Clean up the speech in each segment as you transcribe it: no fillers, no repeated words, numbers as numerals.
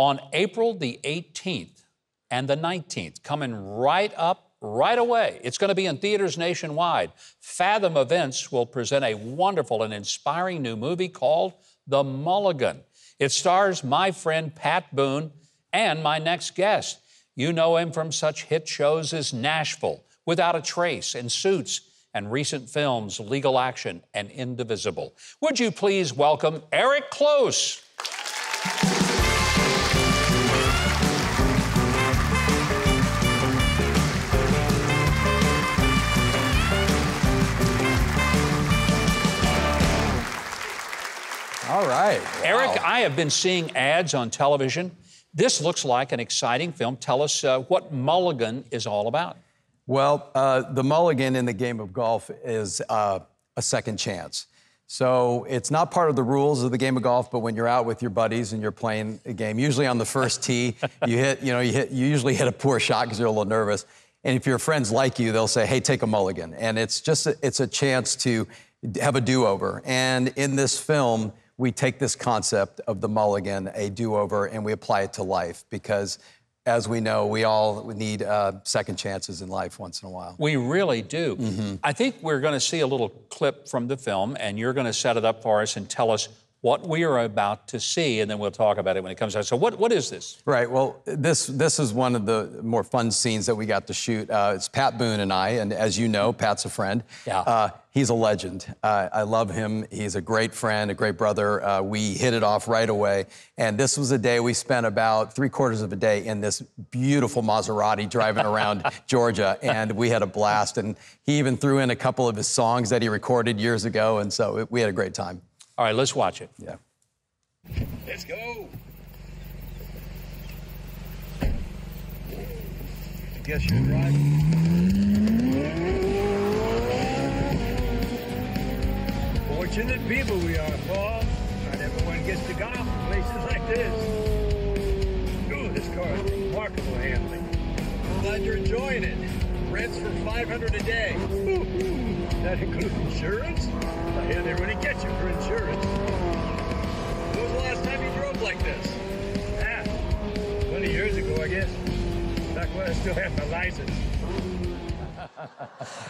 on April the 18th and the 19th, coming right up right away. It's going to be in theaters nationwide. Fathom Events will present a wonderful and inspiring new movie called The Mulligan. It stars my friend Pat Boone and my next guest. You know him from such hit shows as Nashville, Without a Trace, and Suits, and recent films Legal Action and Indivisible. Would you please welcome Eric Close? All right. Eric, Wow. I have been seeing ads on television. This looks like an exciting film. Tell us what Mulligan is all about. Well, the mulligan in the game of golf is a second chance. So it's not part of the rules of the game of golf, but when you're out with your buddies and you're playing a game, usually on the first tee, you usually hit a poor shot because you're a little nervous. And if your friends like you, they'll say, hey, take a mulligan. And it's a chance to have a do-over. And in this film, we take this concept of the mulligan, a do-over, and we apply it to life because, as we know, we all need second chances in life once in a while. We really do. Mm-hmm. I think we're going to see a little clip from the film, and you're going to set it up for us and tell us what we are about to see, and then we'll talk about it when it comes out. So what is this? Right, well, this is one of the more fun scenes that we got to shoot. It's Pat Boone and I, and as you know, Pat's a friend. Yeah. He's a legend. I love him. He's a great friend, a great brother. We hit it off right away, and this was a day we spent about 3/4 of a day in this beautiful Maserati driving around Georgia, and we had a blast, and he even threw in a couple of his songs that he recorded years ago, and so we had a great time. All right, let's watch it. Yeah. Let's go. I guess you're driving. Fortunate people we are, Paul. Not everyone gets to golf in places like this. Ooh, this car is remarkable handling. I'm glad you're enjoying it. Rents for $500 a day. Ooh, that includes insurance? I hear they really get you for insurance. When was the last time you drove like this? 20 years ago, I guess. Back when I still had my license.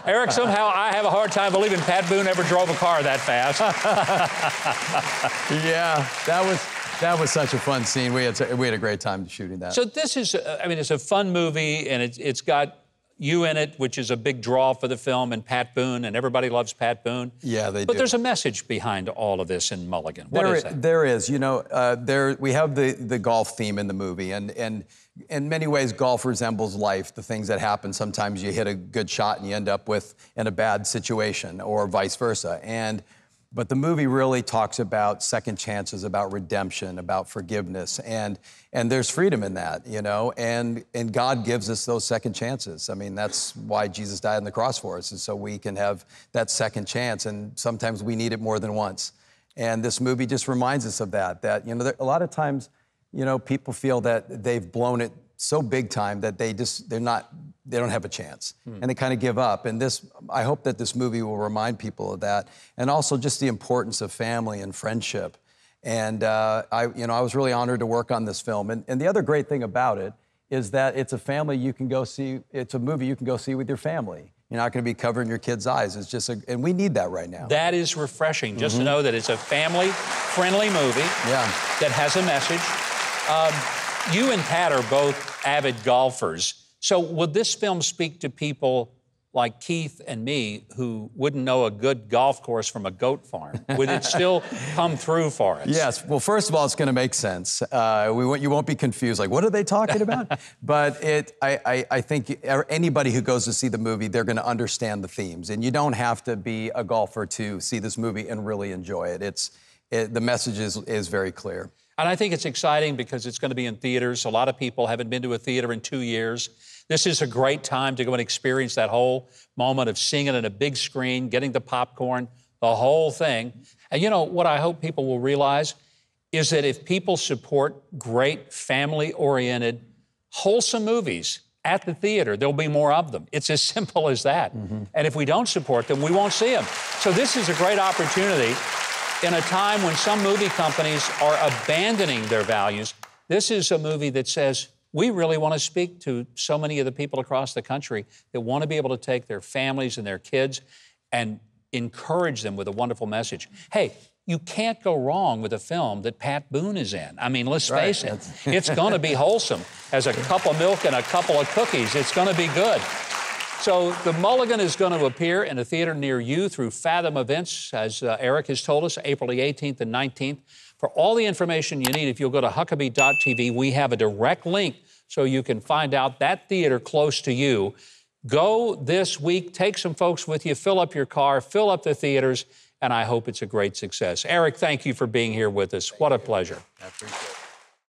Eric, somehow I have a hard time believing Pat Boone ever drove a car that fast. Yeah, that was such a fun scene. We had a great time shooting that. So this is, it's a fun movie, and it's got you in it, which is a big draw for the film, and Pat Boone, and everybody loves Pat Boone. Yeah, they do. But there's a message behind all of this in Mulligan. What is that? There is. You know, we have the golf theme in the movie, and in many ways, golf resembles life. The things that happen, sometimes you hit a good shot and you end up in a bad situation, or vice versa. But the movie really talks about second chances, about redemption, about forgiveness, and there's freedom in that, you know, and God gives us those second chances. I mean, that's why Jesus died on the cross for us, is so we can have that second chance, and sometimes we need it more than once. And this movie just reminds us of that, you know, a lot of times, you know, people feel that they've blown it so big time that they don't have a chance, and they kind of give up. And I hope that this movie will remind people of that, and also just the importance of family and friendship. And I was really honored to work on this film. And the other great thing about it is that it's a family you can go see. It's a movie you can go see with your family. You're not going to be covering your kids' eyes. It's just and we need that right now. That is refreshing, just to know that it's a family-friendly movie that has a message. You and Pat are both avid golfers. So would this film speak to people like Keith and me who wouldn't know a good golf course from a goat farm? Would it still come through for us? Yes. Well, first of all, it's going to make sense. You won't be confused, like, what are they talking about? But I think anybody who goes to see the movie, they're going to understand the themes. And you don't have to be a golfer to see this movie and really enjoy it. The message is very clear. And I think it's exciting because it's going to be in theaters. A lot of people haven't been to a theater in 2 years. This is a great time to go and experience that whole moment of seeing it on a big screen, getting the popcorn, the whole thing. And you know, what I hope people will realize is that if people support great, family-oriented, wholesome movies at the theater, there'll be more of them. It's as simple as that. And if we don't support them, we won't see them. So this is a great opportunity in a time when some movie companies are abandoning their values. This is a movie that says, we really want to speak to so many of the people across the country that want to be able to take their families and their kids and encourage them with a wonderful message. Hey, you can't go wrong with a film that Pat Boone is in. I mean, let's face it. It's going to be wholesome. As a cup of milk and a couple of cookies, it's going to be good. So the Mulligan is going to appear in a theater near you through Fathom Events, as Eric has told us, April the 18th and 19th. For all the information you need, if you'll go to Huckabee.tv, we have a direct link so you can find out that theater close to you. Go this week, take some folks with you, fill up your car, fill up the theaters, and I hope it's a great success. Eric, thank you for being here with us. What a pleasure. I appreciate it.